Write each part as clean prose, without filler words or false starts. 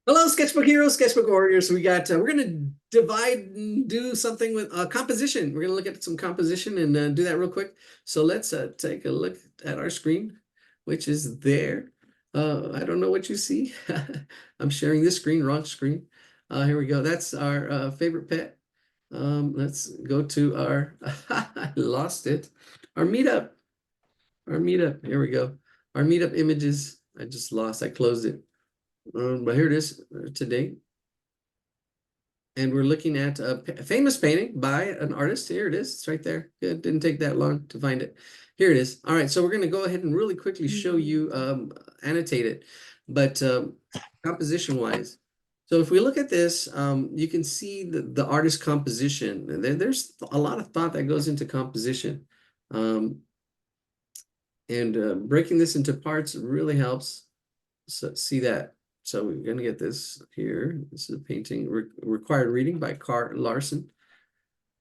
Hello, sketchbook heroes, sketchbook warriors. We're gonna divide and do something with composition. We're gonna look at some composition and do that real quick. So let's take a look at our screen, which is there. I don't know what you see. I'm sharing this screen, wrong screen. Here we go. That's our favorite pet. Let's go to our, I lost it. Our meetup, our meetup. Here we go. Our meetup images. I just lost, I closed it. But here it is today. And we're looking at a famous painting by an artist. Here it is. It's right there. It didn't take that long to find it. Here it is. All right, so we're going to go ahead and really quickly show you, annotate it, but composition-wise. So if we look at this, you can see the artist composition. And there's a lot of thought that goes into composition. Breaking this into parts really helps. So see that. So we're going to get this here. This is a painting, required reading by Carl Larson.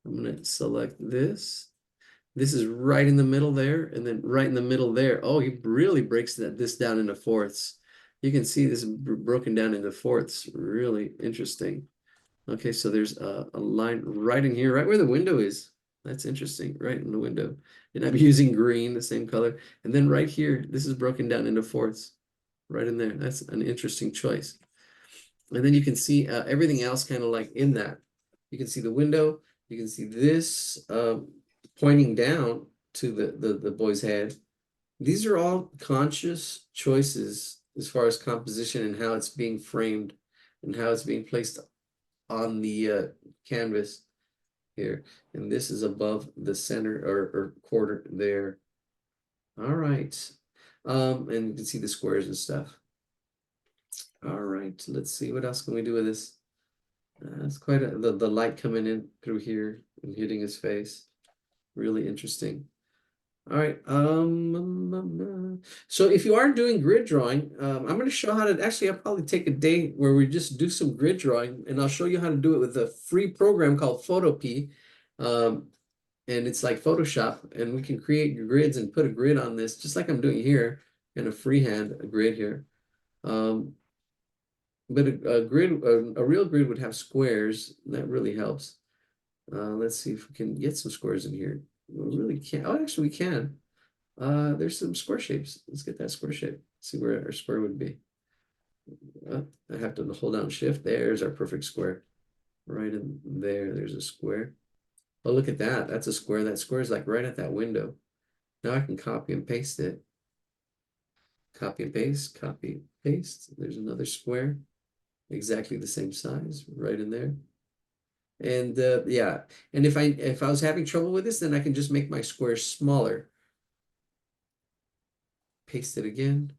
I'm going to select this. This is right in the middle there, and then right in the middle there. Oh, he really breaks this down into fourths. You can see this broken down into fourths. Really interesting. Okay, so there's a line right in here, right where the window is. That's interesting, right in the window. And I'm using green, the same color. And then right here, this is broken down into fourths. Right in there. That's an interesting choice. And then you can see everything else kind of like in that. You can see the window. You can see this pointing down to the boy's head. These are all conscious choices as far as composition and how it's being framed and how it's being placed on the canvas here. And this is above the center or quarter there. All right. And you can see the squares and stuff. All right, let's see, what else can we do with this? It's quite the light coming in through here and hitting his face. Really interesting. All right. So if you are doing grid drawing, I'm going to show how to actually. I'll probably take a day where we just do some grid drawing, and I'll show you how to do it with a free program called Photopea. And it's like Photoshop, and we can create grids and put a grid on this, just like I'm doing here, in a freehand grid here. But a grid, a real grid would have squares. That really helps. Let's see if we can get some squares in here. We really can't. Oh, actually, we can. There's some square shapes. Let's get that square shape. See where our square would be. I have to hold down shift. There's our perfect square. Right in there. There's a square. Oh, look at that. That's a square. That square is like right at that window. Now I can copy and paste it. Copy and paste. Copy, paste. There's another square. Exactly the same size, right in there. And yeah, and if I was having trouble with this, then I can just make my square smaller. Paste it again.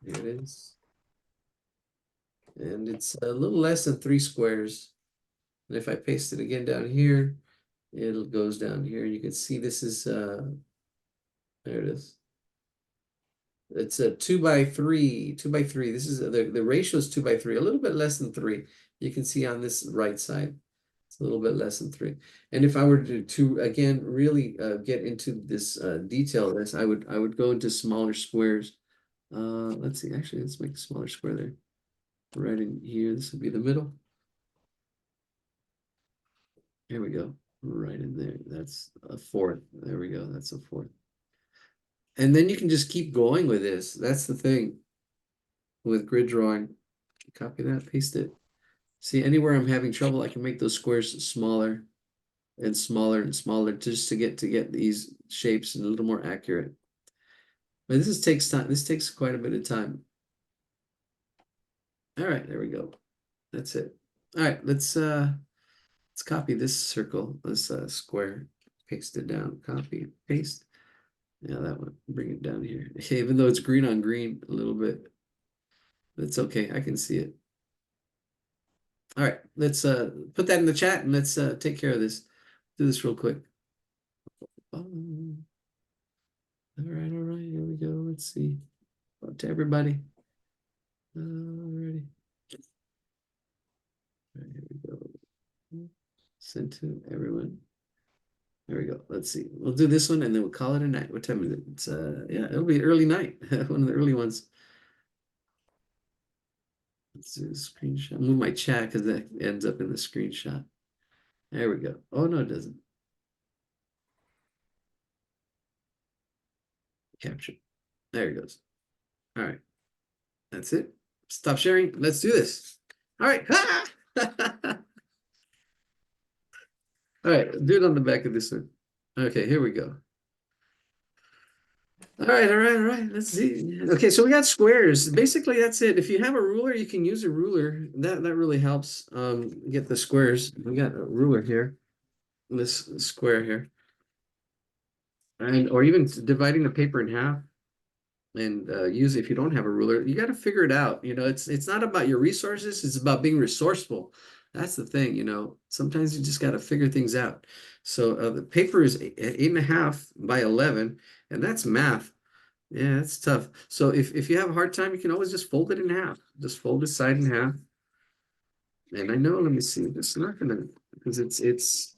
There it is. And it's a little less than 3 squares. And if I paste it again down here, it goes down here. You can see this is there it is. It's a 2 by 3, 2 by 3. This is the ratio is 2 by 3, a little bit less than 3. You can see on this right side, it's a little bit less than 3. And if I were to again really get into this detail of this, I would go into smaller squares. Let's see. Actually, let's make a smaller square there. Right in here, this would be the middle. Here we go. Right in there. That's a fourth. There we go. That's a fourth. And then you can just keep going with this. That's the thing with grid drawing. Copy that, paste it. See, anywhere I'm having trouble, I can make those squares smaller and smaller and smaller just to get these shapes a little more accurate. But takes time. This takes quite a bit of time. All right, there we go. That's it. All right, let's copy this circle, this square, paste it down, copy, paste. Yeah, that one, bring it down here. Even though it's green on green a little bit, that's okay. I can see it. All right, let's put that in the chat and let's take care of this. Do this real quick. All right, here we go. Let's see. Up to everybody. Alrighty. All right, here we go. Send to everyone. There we go. Let's see. We'll do this one and then we'll call it a night. What time is it? It's yeah, it'll be early night. One of the early ones. Let's do a screenshot. Move my chat because that ends up in the screenshot. There we go. Oh, no, it doesn't. Capture. There it goes. All right. That's it. Stop sharing. Let's do this. All right. All right. Do it on the back of this one. Okay, here we go. All right, all right, all right. Let's see. Okay, so we got squares. Basically, that's it. If you have a ruler, you can use a ruler. That really helps get the squares. We got a ruler here, this square here, and or even dividing the paper in half and use if you don't have a ruler, you got to figure it out. You know, it's not about your resources, it's about being resourceful. That's the thing, you know. Sometimes you just got to figure things out. So the paper is 8.5 by 11, and that's math. Yeah, it's tough. So if you have a hard time, you can always just fold it in half. Just fold the side in half. And I know, let me see, it's not gonna, because it's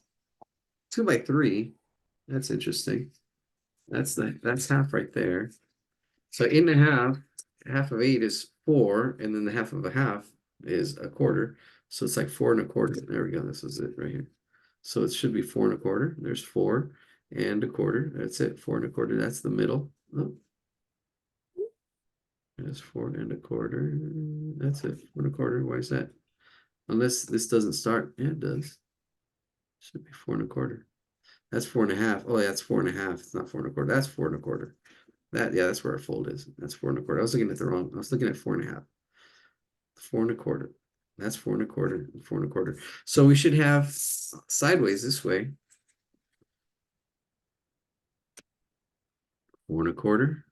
2 by 3. That's interesting. That's half right there. So 8.5, half of 8 is 4, and then the half of a half is a quarter. So it's like 4 1/4. There we go. This is it right here. So it should be 4 1/4. There's 4 1/4. That's it. 4 1/4. That's the middle. Oh, that's 4 1/4. That's it. 4 1/4. Why is that? Unless this doesn't start. Yeah, it does. Should be 4 1/4. That's 4.5. Oh, yeah, that's 4.5. It's not 4 1/4. That's 4 1/4. Yeah, that's where our fold is. That's 4 1/4. I was looking at the wrong. I was looking at 4.5. 4 1/4. That's 4 1/4. 4 1/4. So we should have sideways this way. 4 1/4.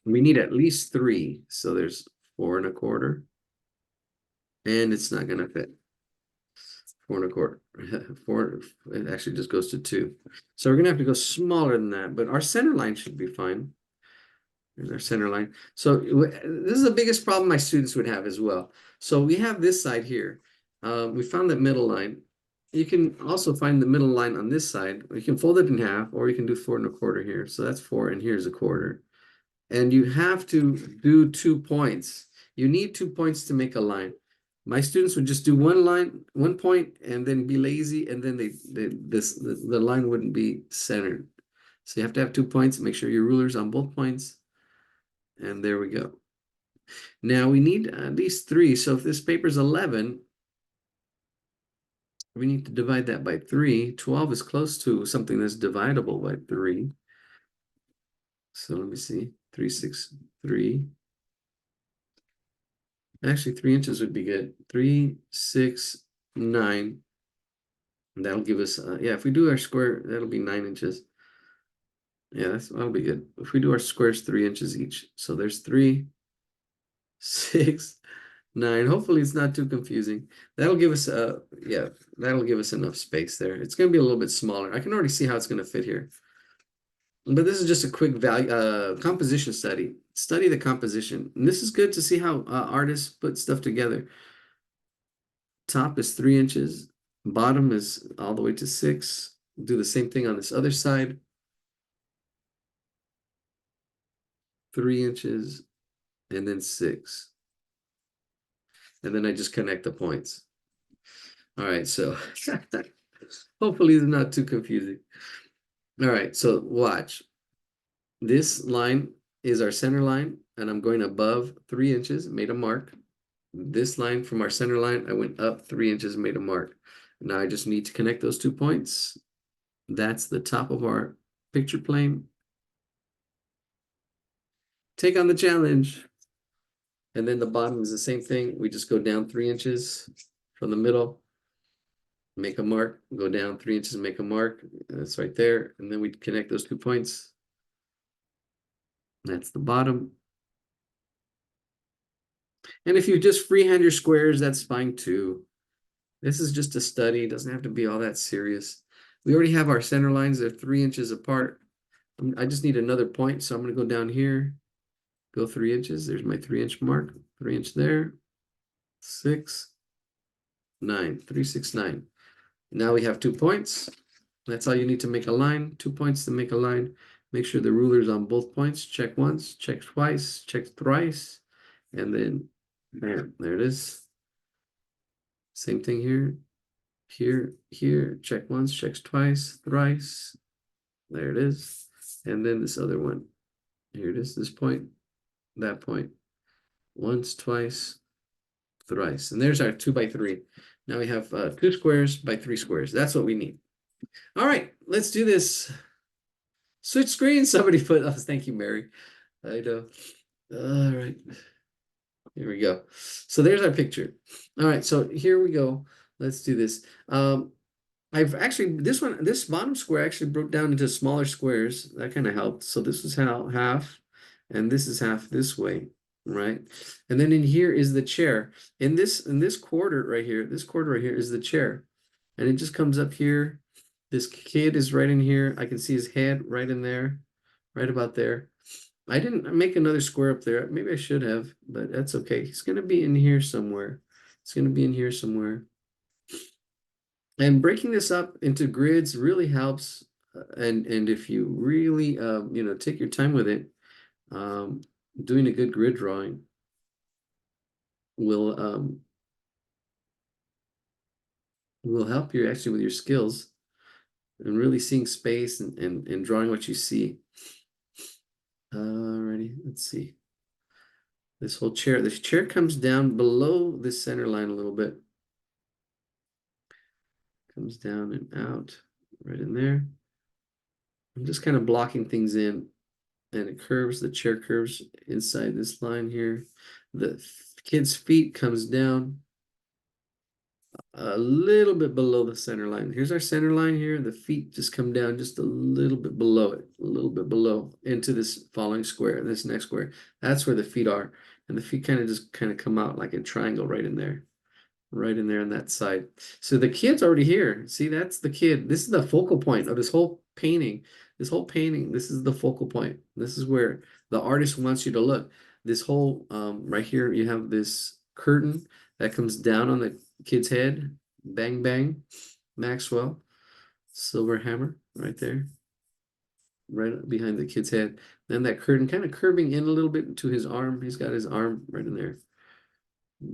We need at least 3. So there's 4 1/4. And it's not gonna fit. 4 1/4. 4, it actually just goes to 2. So we're gonna have to go smaller than that, but our center line should be fine. There's our center line. So this is the biggest problem my students would have as well. So we have this side here. We found that middle line. You can also find the middle line on this side. You can fold it in half, or you can do 4 1/4 here. So that's 4, and here's a quarter. And you have to do 2 points. You need 2 points to make a line. My students would just do one line, 1 point, and then be lazy, and then the line wouldn't be centered. So you have to have 2 points. Make sure your ruler's on both points. And there we go. Now we need at least 3. So if this paper's 11, we need to divide that by 3. 12 is close to something that's dividable by 3. So let me see. 3, 6, 3. Actually, 3 inches would be good. 3, 6, 9. And that'll give us, yeah, if we do our square, that'll be 9 inches. Yeah, that'll be good. If we do our squares 3 inches each. So there's 3, 6, 9. Hopefully it's not too confusing. That'll give us yeah, that'll give us enough space there. It's going to be a little bit smaller. I can already see how it's going to fit here. But this is just a quick value composition study. Study the composition. And this is good to see how artists put stuff together. Top is 3 inches. Bottom is all the way to 6. Do the same thing on this other side. 3 inches and then 6. And then I just connect the points. All right, so hopefully it's not too confusing. All right, so watch. This line is our center line, and I'm going above 3 inches, made a mark. This line from our center line, I went up 3 inches, made a mark. Now I just need to connect those 2 points. That's the top of our picture plane. Take on the challenge. And then the bottom is the same thing. We just go down 3 inches from the middle, make a mark, go down 3 inches, make a mark. That's right there. And then we connect those 2 points. That's the bottom. And if you just freehand your squares, that's fine too. This is just a study. It doesn't have to be all that serious. We already have our center lines. They're 3 inches apart. I just need another point. So I'm going to go down here, go 3 inches. There's my 3-inch mark, 3 inch there, 6, 9, 3, 6, 9. Now we have 2 points. That's all you need to make a line. 2 points to make a line. Make sure the ruler's on both points. Check once, check twice, check thrice, and then Bam, there it is. Same thing here. Here, check once, checks twice, thrice. There it is. And then this other one. Here it is, this point, that point. Once, twice, thrice. And there's our 2x3. Now we have 2 squares by 3 squares. That's what we need. All right, let's do this. Switch screens. Somebody put, oh, thank you, Mary. I know. All right. Here we go. So there's our picture. All right, so here we go. Let's do this. I've actually, this bottom square actually broke down into smaller squares. That kind of helped. So this is how half, and this is half this way, right? And then in here is the chair. In this quarter right here, this quarter right here is the chair. And it just comes up here. This kid is right in here. I can see his head right in there, right about there. I didn't make another square up there. Maybe I should have, but that's okay. He's going to be in here somewhere. It's going to be in here somewhere. And breaking this up into grids really helps. And if you really, take your time with it, doing a good grid drawing will help you actually with your skills and really seeing space and drawing what you see. Alrighty, let's see. This chair comes down below this center line a little bit. Comes down and out, right in there. I'm just kind of blocking things in, and it curves, the chair curves inside this line here. The kid's feet comes down a little bit below the center line. Here's our center line here. The feet just come down just a little bit below it, a little bit below into this following square, this next square. That's where the feet are. And the feet just come out like a triangle right in there. Right in there on that side. So the kid's already here. See, that's the kid. This is the focal point of this whole painting. This whole painting, this is the focal point. This is where the artist wants you to look. This whole, right here, you have this curtain that comes down on the kid's head. Bang, bang. Maxwell. Silver hammer right there. Right behind the kid's head. Then that curtain kind of curving in a little bit to his arm. He's got his arm right in there.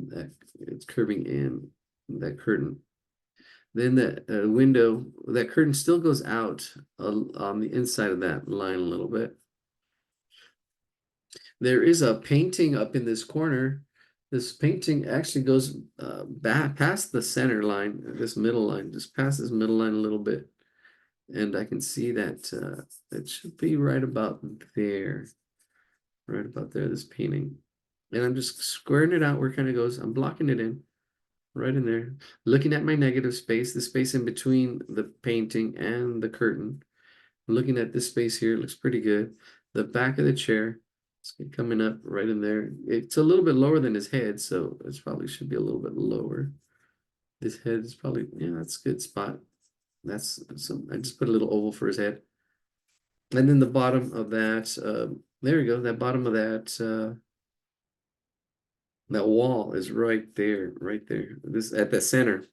That it's curving in that curtain. Then that window, that curtain still goes out on the inside of that line a little bit. There is a painting up in this corner. This painting actually goes back past the center line, this middle line, just past this middle line a little bit. And I can see that it should be right about there. Right about there, this painting. And I'm just squaring it out where it kind of goes. I'm blocking it in, right in there. Looking at my negative space, the space in between the painting and the curtain. Looking at this space here, it looks pretty good. The back of the chair, it's coming up right in there. It's a little bit lower than his head, so it probably should be a little bit lower. This head is probably, yeah, that's a good spot. That's some, I just put a little oval for his head. And then the bottom of that, there we go, that bottom of that wall is right there, right there. This at the center.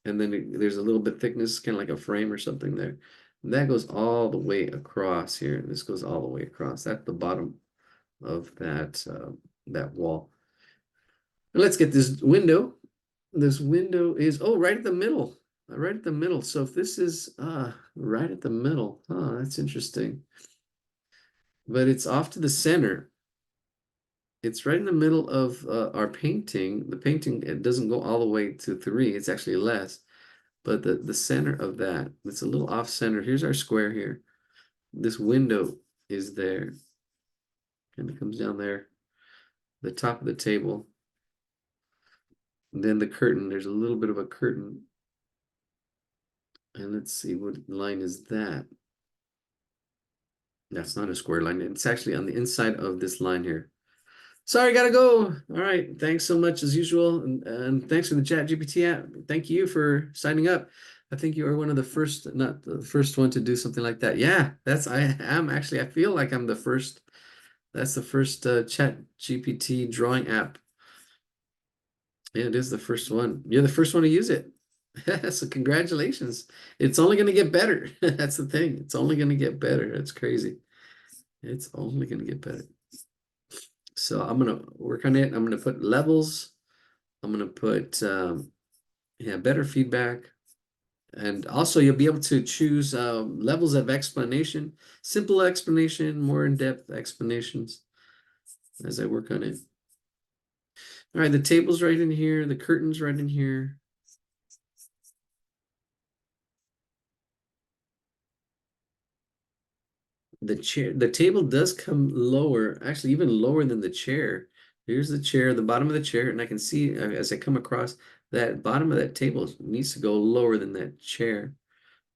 And then there's a little bit thickness, kind of like a frame or something there. And that goes all the way across here. This goes all the way across. That's the bottom of that wall. And let's get this window. This window is, oh, right at the middle. Right at the middle. So if this is right at the middle, that's interesting. But it's off to the center. It's right in the middle of our painting. The painting, it doesn't go all the way to 3. It's actually less. But the center of that, it's a little off center. Here's our square here. This window is there. And it comes down there. The top of the table. And then the curtain. There's a little bit of a curtain. And let's see, what line is that? That's not a square line. It's actually on the inside of this line here. Sorry, gotta go. All right. Thanks so much as usual. And thanks for the Chat GPT app. Thank you for signing up. I think you are one of the first, not the first one to do something like that. Yeah, I am actually, I feel like I'm the first. That's the first Chat GPT drawing app. Yeah, it is the first one. You're the first one to use it. So congratulations. It's only going to get better. That's the thing. It's only going to get better. It's crazy. It's only going to get better. So I'm going to work on it. I'm going to put levels I'm gonna put yeah, better feedback. And also you'll be able to choose levels of explanation, simple explanation, more in-depth explanations as I work on it. All right, the table's right in here, the curtain's right in here. The table does come lower, actually even lower than the chair. Here's the chair, the bottom of the chair, and I can see as I come across that bottom of that table needs to go lower than that chair.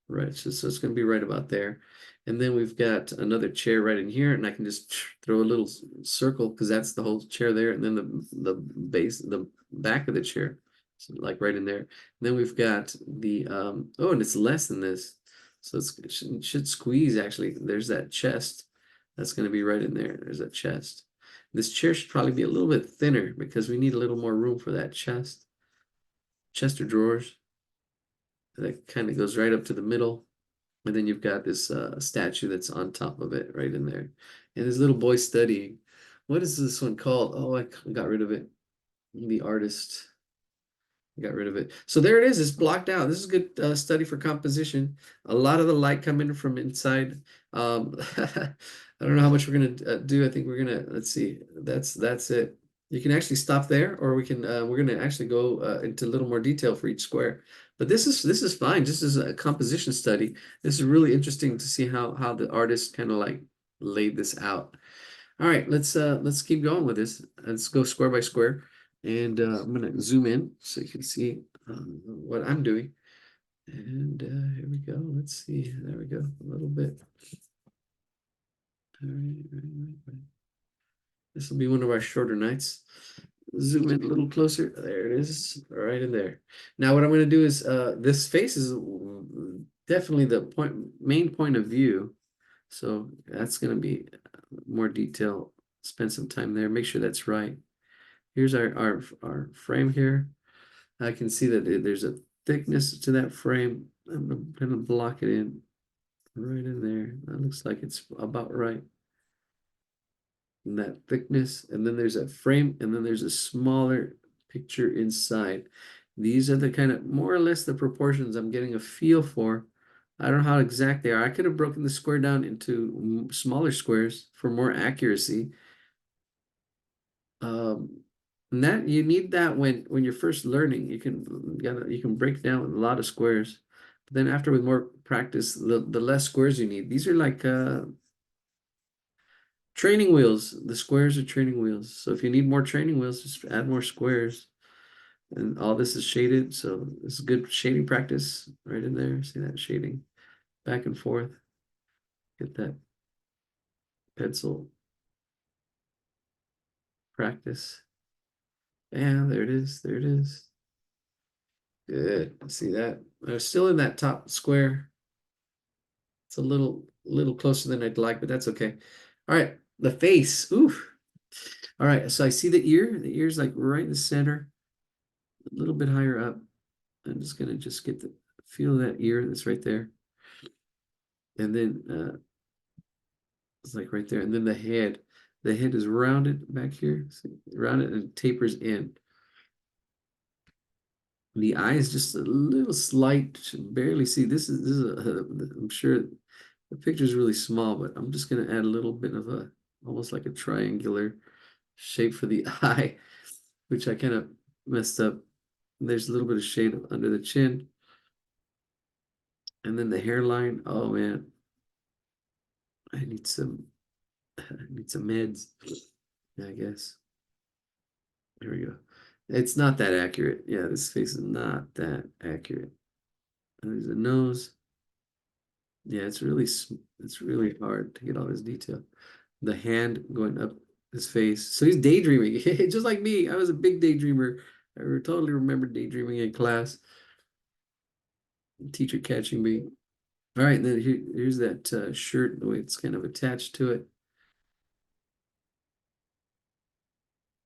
Right, so it's going to be right about there. And then we've got another chair right in here, and I can just throw a little circle because that's the whole chair there, and then the back of the chair, so like right in there. And then we've got the oh, and it's less than this, so it should squeeze actually. There's that chest that's going to be right in there. There's that chest. This chair should probably be a little bit thinner because we need a little more room for that chest of drawers. That kind of goes right up to the middle. And then you've got this statue that's on top of it right in there. And this little boy studying. What is this one called? Oh, I got rid of it. The artist. I got rid of it. So there it is. It's blocked out. This is a good study for composition. A lot of the light coming from inside. I don't know how much we're gonna do. I think we're gonna, let's see. That's it. You can actually stop there, or we're gonna actually go into a little more detail for each square. But this is fine. This is a composition study. This is really interesting to see how the artist kind of like laid this out. All right, let's keep going with this. Let's go square by square, and I'm gonna zoom in so you can see what I'm doing. And here we go. Let's see. There we go. A little bit. All right. This will be one of our shorter nights. Zoom in a little closer. There it is, right in there. Now, what I'm going to do is this face is definitely the main point of view. So that's going to be more detail. Spend some time there. Make sure that's right. Here's our frame here. I can see that there's a thickness to that frame. I'm going to block it in right in there. That looks like it's about right. And that thickness, and then there's a frame, and then there's a smaller picture inside. These are the kind of more or less the proportions I'm getting a feel for. I don't know how exact they are. I could have broken the square down into smaller squares for more accuracy. And that you need that when you're first learning. You can break down a lot of squares. But then after with more practice, the less squares you need. These are like training wheels. The squares are training wheels. So if you need more training wheels, just add more squares. And all this is shaded, so this is good shading practice right in there. See that shading back and forth. Get that pencil practice. Yeah, there it is. There it is. Good. See that? I'm still in that top square. It's a little closer than I'd like, but that's okay. All right, the face. Ooh. All right, so I see the ear. The ear's like right in the center, a little bit higher up. I'm just gonna just get the feel of that ear that's right there. And then it's like right there. And then the head. The head is rounded back here. See, rounded and tapers in. The eye is just a little slight, barely see. I'm sure the picture is really small, but I'm just gonna add a little bit of a almost like a triangular shape for the eye, which I kind of messed up. There's a little bit of shade under the chin. And then the hairline. Oh man, I need some I need some meds, I guess. There we go. It's not that accurate. Yeah, this face is not that accurate. And there's a nose. Yeah, it's really hard to get all this detail. The hand going up his face. So he's daydreaming, just like me. I was a big daydreamer. I totally remember daydreaming in class. Teacher catching me. All right, then here's that shirt, the way it's kind of attached to it.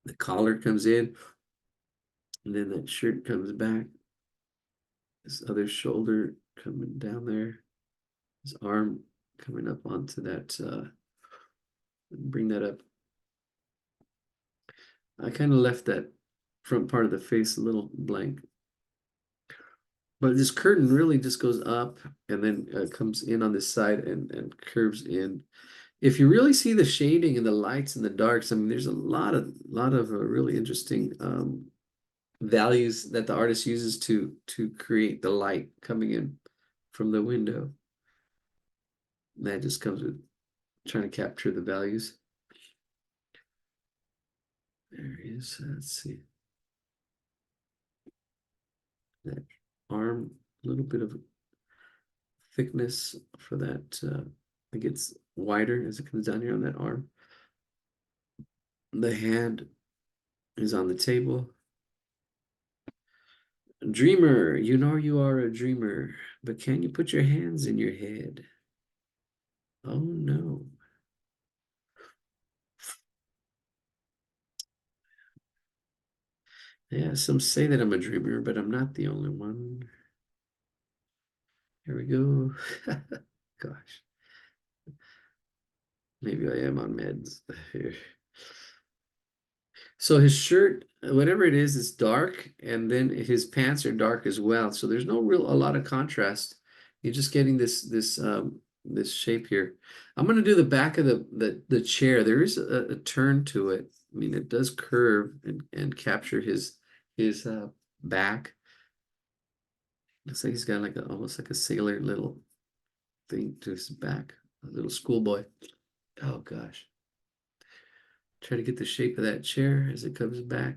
The collar comes in, and then that shirt comes back. This other shoulder coming down there. His arm coming up onto that. Bring that up. I kind of left that front part of the face a little blank. But this curtain really just goes up and then comes in on this side and curves in. If you really see the shading and the lights and the darks, I mean, there's a lot of really interesting values that the artist uses to create the light coming in from the window. And that just comes with trying to capture the values. There he is. Let's see. That arm, a little bit of thickness for that. It gets wider as it comes down here on that arm. The hand is on the table. Dreamer, you know you are a dreamer, but can you put your hands in your head? Oh no. Yeah, some say that I'm a dreamer, but I'm not the only one. Here we go. Gosh, maybe I am on meds. Here. So his shirt, whatever it is dark, and then his pants are dark as well. So there's no real a lot of contrast. You're just getting this shape here. I'm gonna do the back of the chair. There is a turn to it. I mean, it does curve and capture his back. Looks like he's got like almost like a sailor little thing to his back, a little schoolboy. Oh gosh. Try to get the shape of that chair as it comes back.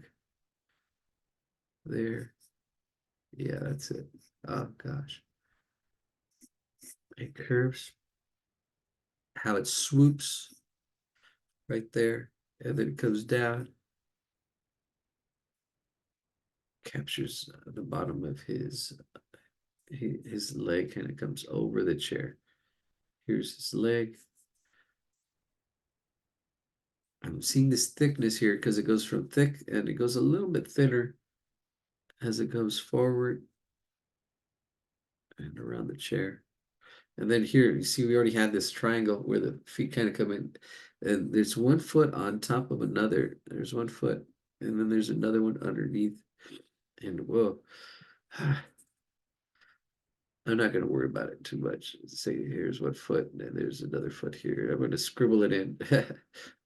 There. Yeah, that's it. Oh gosh. It curves, how it swoops right there, and then it comes down, captures the bottom of his leg, kind of comes over the chair. Here's his leg. I'm seeing this thickness here because it goes from thick and it goes a little bit thinner as it goes forward and around the chair. And then here, you see, we already had this triangle where the feet kind of come in. And there's one foot on top of another. There's one foot, and then there's another one underneath. And whoa, I'm not going to worry about it too much. Say, here's one foot, and there's another foot here. I'm going to scribble it in.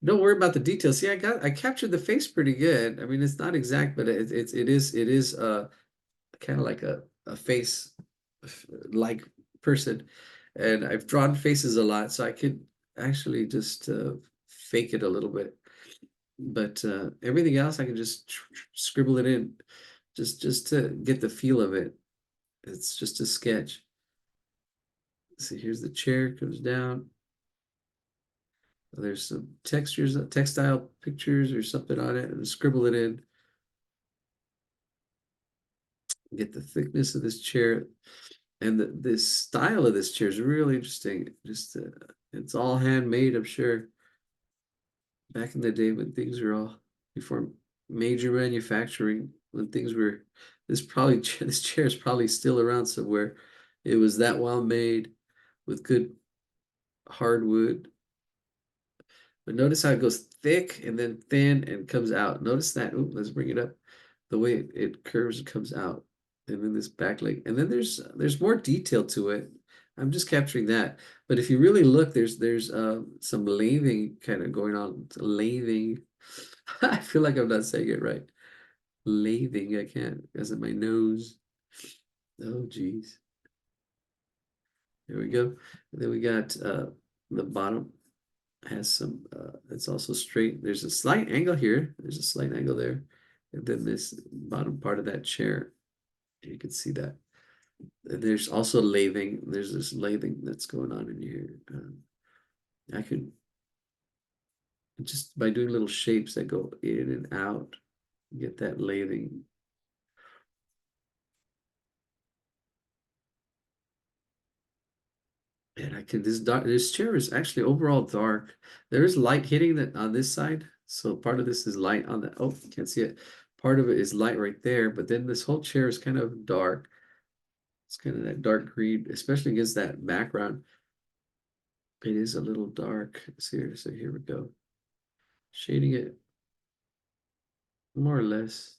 Don't worry about the details. See, I captured the face pretty good. I mean, it's not exact, but it is kind of like a face like person, and I've drawn faces a lot, so I could actually just fake it a little bit. But everything else, I can just scribble it in, just to get the feel of it. It's just a sketch. See, here's the chair, comes down. There's some textures, textile pictures or something on it, and scribble it in. Get the thickness of this chair. And this style of this chair is really interesting. Just it's all handmade, I'm sure. Back in the day when things were all before major manufacturing, when things were this probably this chair is probably still around somewhere. It was that well made with good hardwood. But notice how it goes thick and then thin and comes out. Notice that. Ooh, let's bring it up. The way it curves and comes out. And then this back leg. And then there's more detail to it. I'm just capturing that. But if you really look, there's some lathing kind of going on. Lathing. I feel like I'm not saying it right. Lathing. I can't because of my nose. Oh geez. There we go. And then we got the bottom has some it's also straight. There's a slight angle here. There's a slight angle there. And then this bottom part of that chair, you can see that. And there's also lathing. There's this lathing that's going on in here. I could just by doing little shapes that go in and out, get that lathing. And I can this chair is actually overall dark. There is light hitting that on this side. So part of this is light on the you can't see it. Part of it is light right there, but then this whole chair is kind of dark. It's kind of that dark green, especially against that background. It is a little dark. So here we go. Shading it more or less.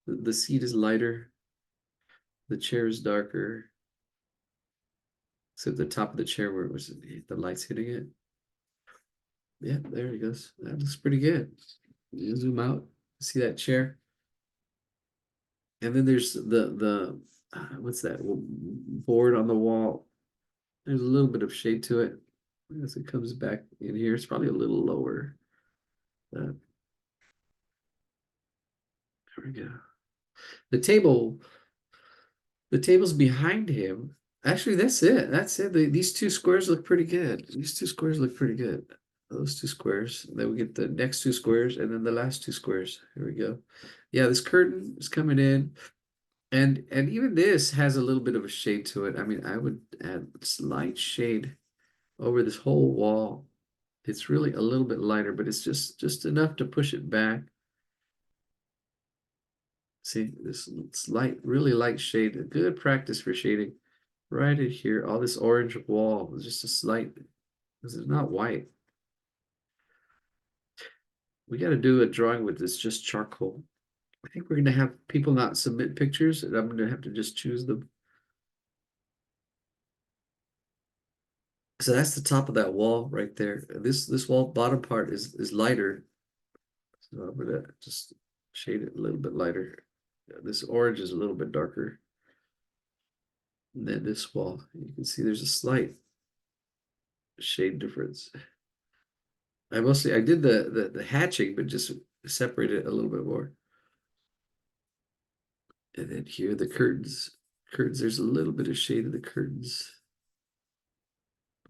The seat is lighter. The chair is darker. So the top of the chair where it was the lights hitting it. Yeah, there he goes. That looks pretty good. You zoom out, see that chair, and then there's the what's that board on the wall? There's a little bit of shade to it as it comes back in here. It's probably a little lower. There we go. The table, the table's behind him. Actually, that's it. That's it. These two squares look pretty good. These two squares look pretty good. Those two squares. Then we get the next two squares and then the last two squares. Here we go. Yeah, this curtain is coming in. And even this has a little bit of a shade to it. I mean, I would add slight shade over this whole wall. It's really a little bit lighter, but it's just enough to push it back. See, this light, really light shade. A good practice for shading. Right in here, all this orange wall is just a slight, this is not white. We got to do a drawing with this just charcoal. I think we're going to have people not submit pictures, and I'm going to have to just choose them. So that's the top of that wall right there. This wall bottom part is lighter. So I'm gonna just shade it a little bit lighter. This orange is a little bit darker than this wall. You can see there's a slight shade difference. I did the hatching, but just separated it a little bit more. And then here the curtains. Curtains, there's a little bit of shade in the curtains.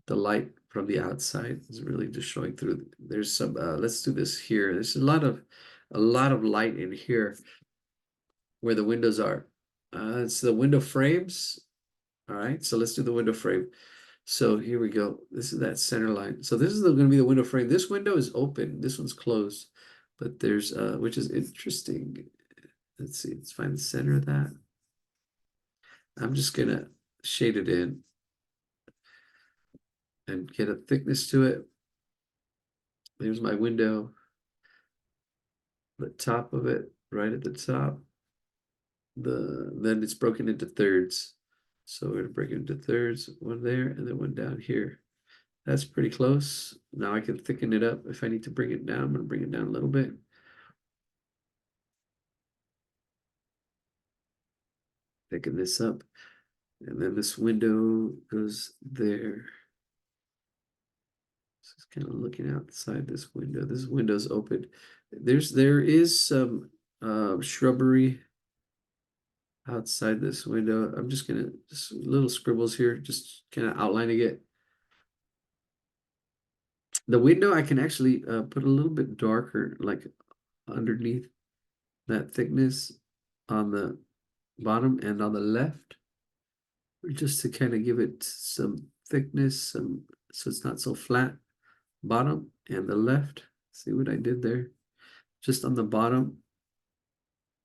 The light from the outside is really just showing through. There's some let's do this here. There's a lot of light in here where the windows are. It's the window frames. All right, so let's do the window frame. So here we go. This is that center line. So this is going to be the window frame. This window is open. This one's closed, but there's which is interesting. Let's see. Let's find the center of that. I'm just gonna shade it in and get a thickness to it. There's my window. The top of it, right at the top. Then it's broken into thirds. So we're gonna break it into thirds, one there and then one down here. That's pretty close. Now I can thicken it up. If I need to bring it down, I'm gonna bring it down a little bit. Thicken this up. And then this window goes there. Just kind of looking outside this window. This window's open. There is some shrubbery outside this window. I'm just gonna just little scribbles here, just kind of outlining it. The window I can actually put a little bit darker, like underneath that thickness on the bottom and on the left, just to kind of give it some thickness, so it's not so flat. Bottom and the left. See what I did there? Just on the bottom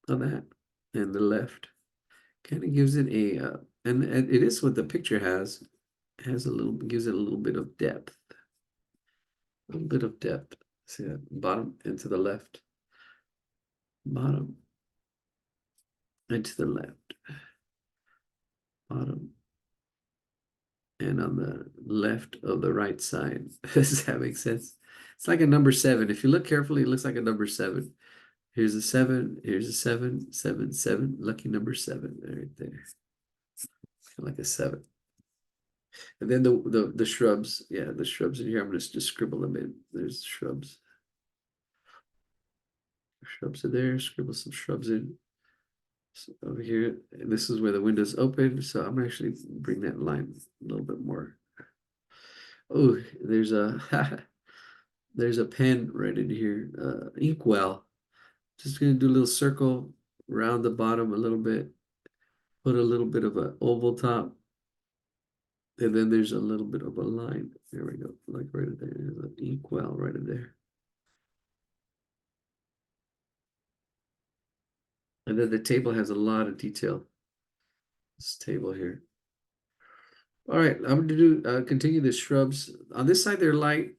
of that and the left. Kind of gives it a and it is what the picture has. It has a little, gives it a little bit of depth. A little bit of depth. See that? Bottom and to the left. Bottom and to the left. Bottom and on the left of the right side. Does that make sense? It's like a number 7. If you look carefully, it looks like a number 7. Here's a 7. Here's a 7. 7, 7. Lucky number 7 right there. Like a 7. And then the shrubs. Yeah, the shrubs in here. I'm gonna just scribble them in. There's shrubs. Shrubs are there. Scribble some shrubs in. So over here, and this is where the window's open. So I'm gonna actually bring that line a little bit more. Oh, there's a there's a pen right in here. Inkwell. Just gonna do a little circle around the bottom a little bit. Put a little bit of an oval top. And then there's a little bit of a line. There we go. Like right there. There's an inkwell right in there. And then the table has a lot of detail. This table here. All right, I'm going to do continue the shrubs. On this side, they're light.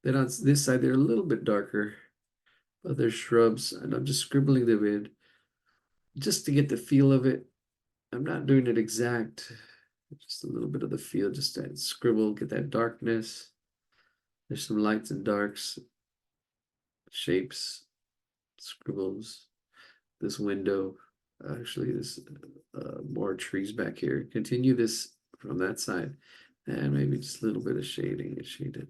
Then on this side, they're a little bit darker. other shrubs, and I'm just scribbling them in just to get the feel of it. I'm not doing it exact, just a little bit of the feel, just to scribble, get that darkness. There's some lights and darks, shapes, scribbles. This window, actually, this more trees back here. Continue this from that side, and maybe just a little bit of shading and shade it.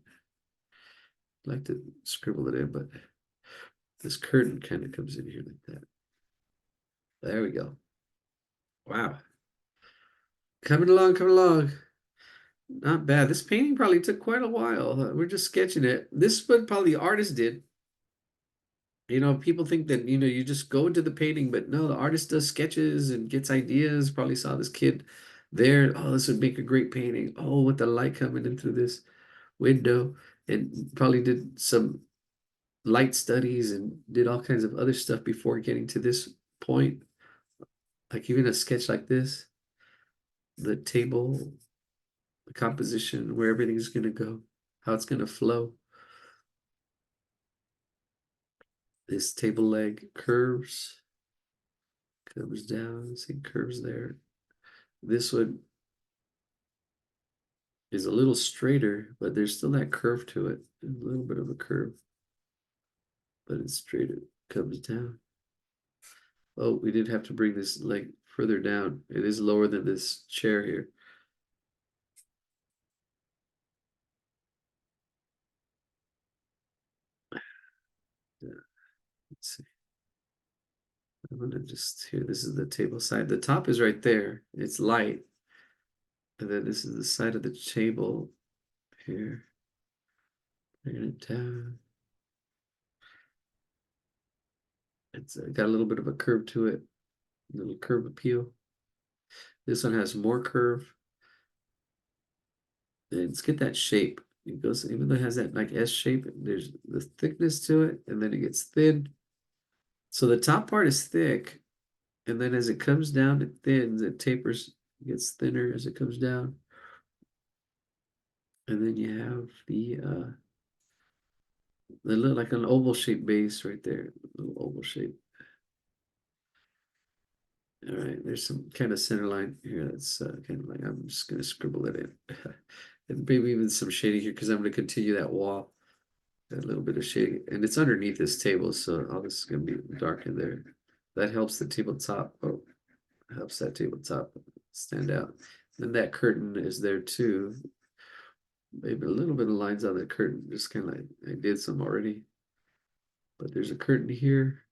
I like to scribble it in, but this curtain kind of comes in here like that. There we go. Wow. Coming along, coming along. Not bad. This painting probably took quite a while. We're just sketching it. This is what probably the artist did. You know, people think that, you know, you just go into the painting, but no, the artist does sketches and gets ideas. Probably saw this kid there. Oh, this would make a great painting. Oh, with the light coming in through this window. And probably did some light studies and did all kinds of other stuff before getting to this point. Like even a sketch like this, the table, the composition, where everything's going to go, how it's going to flow. This table leg curves, comes down, see curves there. This one is a little straighter, but there's still that curve to it, a little bit of a curve, but it's straight, it comes down. Oh, we did have to bring this leg further down. It is lower than this chair here. Yeah, let's see. I'm gonna just here. This is the table side. The top is right there. It's light. And then this is the side of the table here. Bring it down. It's got a little bit of a curve to it. A little curve appeal. This one has more curve. And let's get that shape. It goes, even though it has that like S shape, there's the thickness to it, and then it gets thin. So the top part is thick, and then as it comes down, it thins, it tapers, gets thinner as it comes down. And then you have the little like an oval shaped base right there, little oval shape. All right, there's some kind of center line here that's kind of like, I'm just gonna scribble it in. And maybe even some shading here because I'm gonna continue that wall. A little bit of shading, and it's underneath this table, so all this is gonna be dark in there. That helps the tabletop. Oh, helps that tabletop stand out. Then that curtain is there too. Maybe a little bit of lines on the curtain, just kind of like I did some already. But there's a curtain here.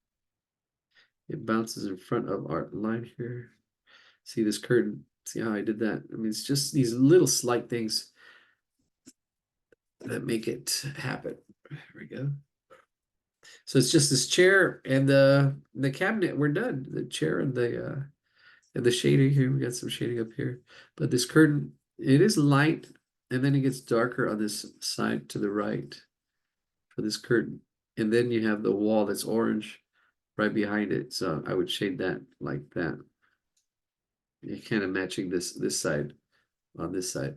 It bounces in front of our line here. See this curtain? See how I did that? I mean, it's just these little slight things that make it happen. There we go. So it's just this chair and the cabinet. We're done. The chair and the shading here. We got some shading up here. But this curtain, it is light, and then it gets darker on this side to the right for this curtain. And then you have the wall that's orange right behind it. So I would shade that like that. You're kind of matching this side on this side.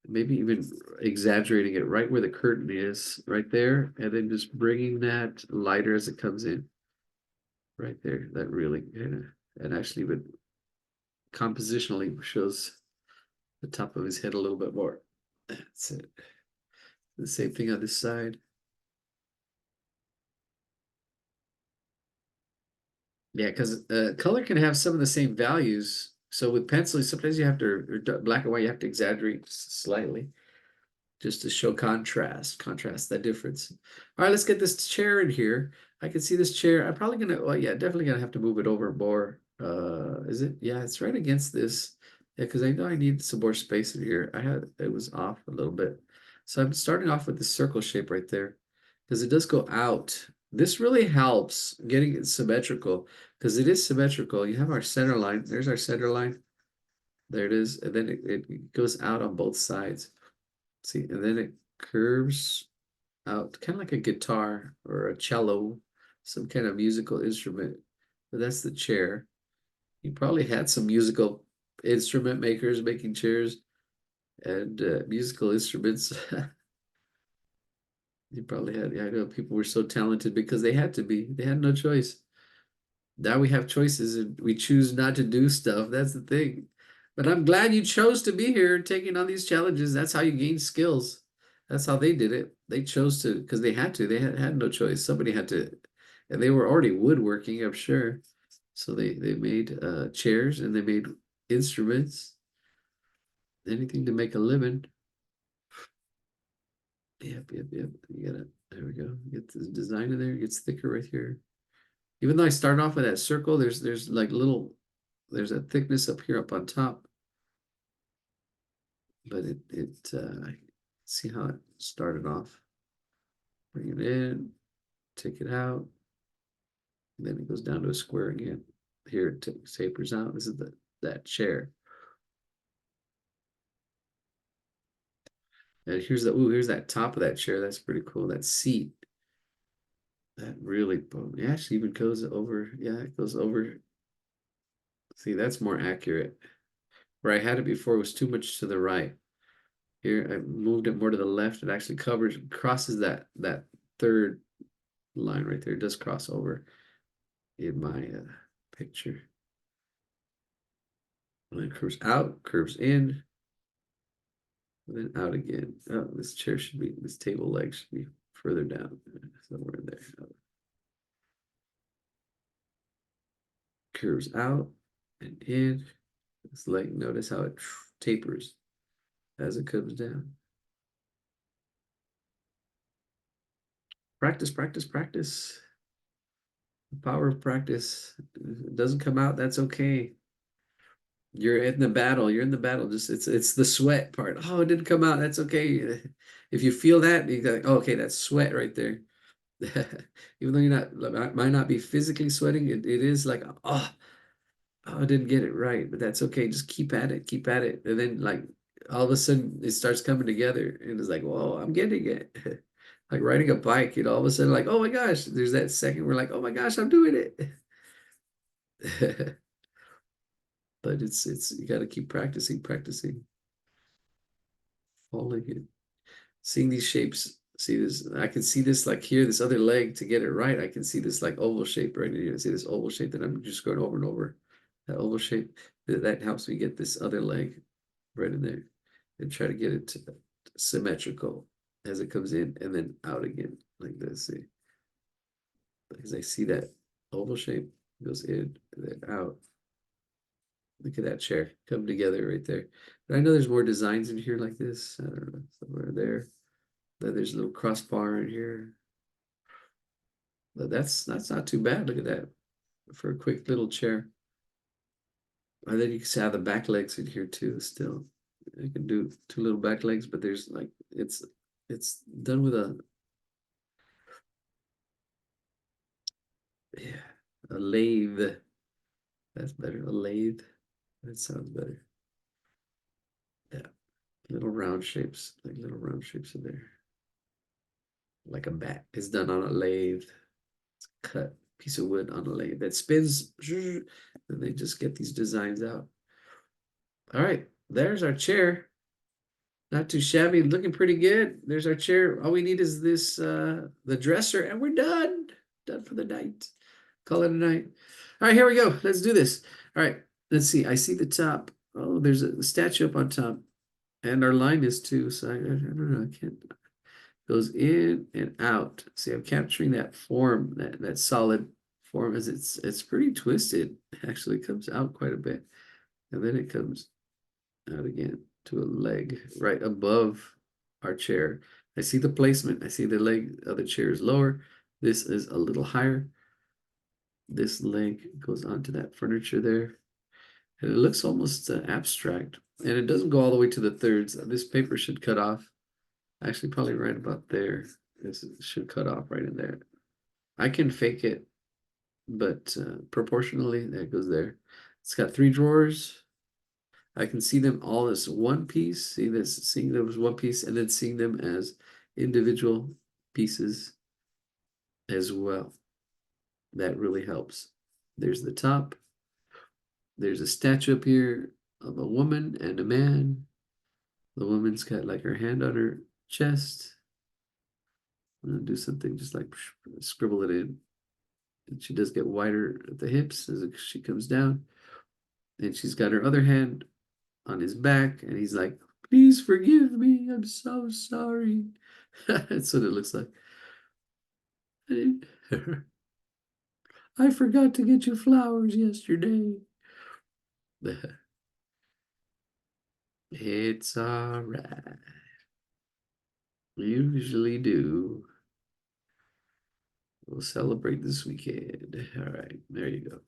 Maybe even exaggerating it right where the curtain is, right there, and then just bringing that lighter as it comes in. Right there, that really kind of, and actually would compositionally shows the top of his head a little bit more. That's it. The same thing on this side. Yeah, because color can have some of the same values. So with pencils, sometimes you have to, or black and white, you have to exaggerate slightly just to show contrast that difference. All right, let's get this chair in here. I can see this chair. I'm probably gonna, well, yeah, definitely gonna have to move it over more. Is it? Yeah, it's right against this. Yeah, because I know I need some more space in here. It was off a little bit. So I'm starting off with the circle shape right there because it does go out. This really helps getting it symmetrical because it is symmetrical. You have our center line. There's our center line. There it is. And then it goes out on both sides. See, and then it curves out, kind of like a guitar or a cello, some kind of musical instrument. But that's the chair. You probably had some musical instrument makers making chairs and musical instruments. You probably had, yeah, I know people were so talented because they had to be. They had no choice. Now we have choices and we choose not to do stuff. That's the thing. But I'm glad you chose to be here taking on these challenges. That's how you gain skills. That's how they did it. They chose to because they had to. They had no choice. Somebody had to, and they were already woodworking, I'm sure. So they made chairs and they made instruments, anything to make a living. Yep, yep, yep. You gotta, there we go. Get the design in there. It gets thicker right here. Even though I started off with that circle, there's like little, there's a thickness up here up on top, but see how it started off. Bring it in, take it out, and then it goes down to a square again. Here it tapers out. This is that chair. And here's that top of that chair. That's pretty cool. That seat. That really, it actually even goes over. Yeah, it goes over. See, that's more accurate. Where I had it before, it was too much to the right. Here, I moved it more to the left. It actually crosses that third line right there. It does cross over in my picture. And then curves out, curves in, and then out again. Oh, this table leg should be further down, somewhere in there. Curves out and in. This leg, notice how it tapers as it comes down. Practice, practice, practice. The power of practice. If it doesn't come out, that's okay. You're in the battle. You're in the battle. Just it's the sweat part. Oh, it didn't come out. That's okay. If you feel that, you go, oh, okay, that's sweat right there. Even though you're not might not be physically sweating, it is like, oh, I didn't get it right, but that's okay. Just keep at it, keep at it. And then like all of a sudden it starts coming together and it's like, whoa, I'm getting it. Like riding a bike, all of a sudden, like, oh my gosh, there's that second we're like, oh my gosh, I'm doing it. But it's you got to keep practicing, practicing, following it, seeing these shapes. See this? I can see this like here, this other leg to get it right. I can see this like oval shape right here. See this oval shape that I'm just going over and over. That oval shape that helps me get this other leg right in there and try to get it symmetrical as it comes in and then out again like this. See, because I see that oval shape goes in and then out. Look at that chair come together right there. But I know there's more designs in here like this. I don't know, somewhere there. Then there's a little crossbar in here. But that's not too bad. Look at that for a quick little chair. And then you can have the back legs in here too. Still, I can do two little back legs, but there's like it's done with a yeah a lathe. That's better. A lathe. That sounds better. Yeah, little round shapes, like little round shapes in there. Like a bat. It's done on a lathe. It's a cut piece of wood on a lathe that spins, and they just get these designs out. All right, there's our chair. Not too shabby, looking pretty good. There's our chair. All we need is this the dresser, and we're done. Done for the night. Call it a night. All right, here we go. Let's do this. All right, let's see. I see the top. Oh, there's a statue up on top. And our line is too. So I don't know. I can't. Goes in and out. See, I'm capturing that form, that solid form as it's pretty twisted. It actually comes out quite a bit. And then it comes out again to a leg right above our chair. I see the placement. I see the leg of the chair is lower. This is a little higher. This leg goes onto that furniture there. And it looks almost abstract. And it doesn't go all the way to the thirds. This paper should cut off. Actually, probably right about there. This should cut off right in there. I can fake it, but proportionally, that goes there. It's got three drawers. I can see them all as one piece. See this, seeing them as one piece, and then seeing them as individual pieces as well. That really helps. There's the top. There's a statue up here of a woman and a man. The woman's got like her hand on her chest. I'm gonna do something just like scribble it in. And she does get wider at the hips as she comes down. And she's got her other hand on his back, and he's like, please forgive me, I'm so sorry. That's what it looks like. I forgot to get you flowers yesterday. It's all right. Usually do. We'll celebrate this weekend. All right, there you go.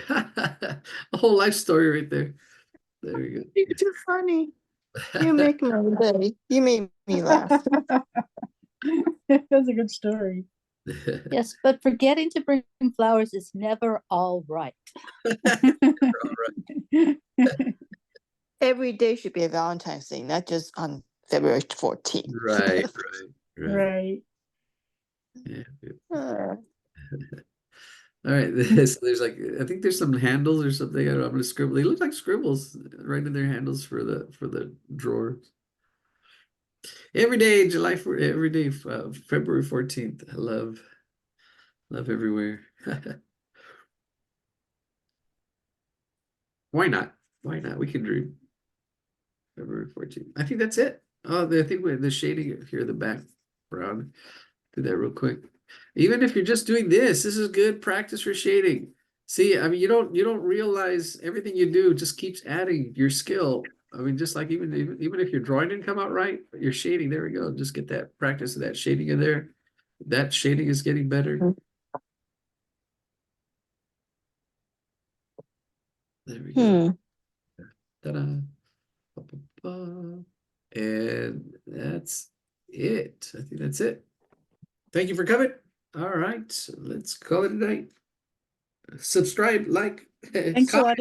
A whole life story right there. There you go. You're too funny. You make my day. You made me laugh. That's a good story. Yes, but forgetting to bring flowers is never all right. Every day should be a Valentine's Day, not just on February 14th. Right. Right. Yeah. Uh, All right. There's like, I think there's some handles or something. I'm gonna scribble. They look like scribbles right in their handles for the drawers. Every day, every day, February 14th. I love everywhere. Why not? Why not? We can dream. February 14th. I think that's it. Oh, I think the shading here in the background. Do that real quick. Even if you're just doing this is good practice for shading. See, I mean, you don't realize everything you do just keeps adding your skill. I mean, just like even if your drawing didn't come out right, your shading, there we go. Just get that practice of that shading in there. That shading is getting better. There we go. Ta-da. And that's it. I think that's it. Thank you for coming. All right, let's call it a night. Subscribe, like, Thanks a lot.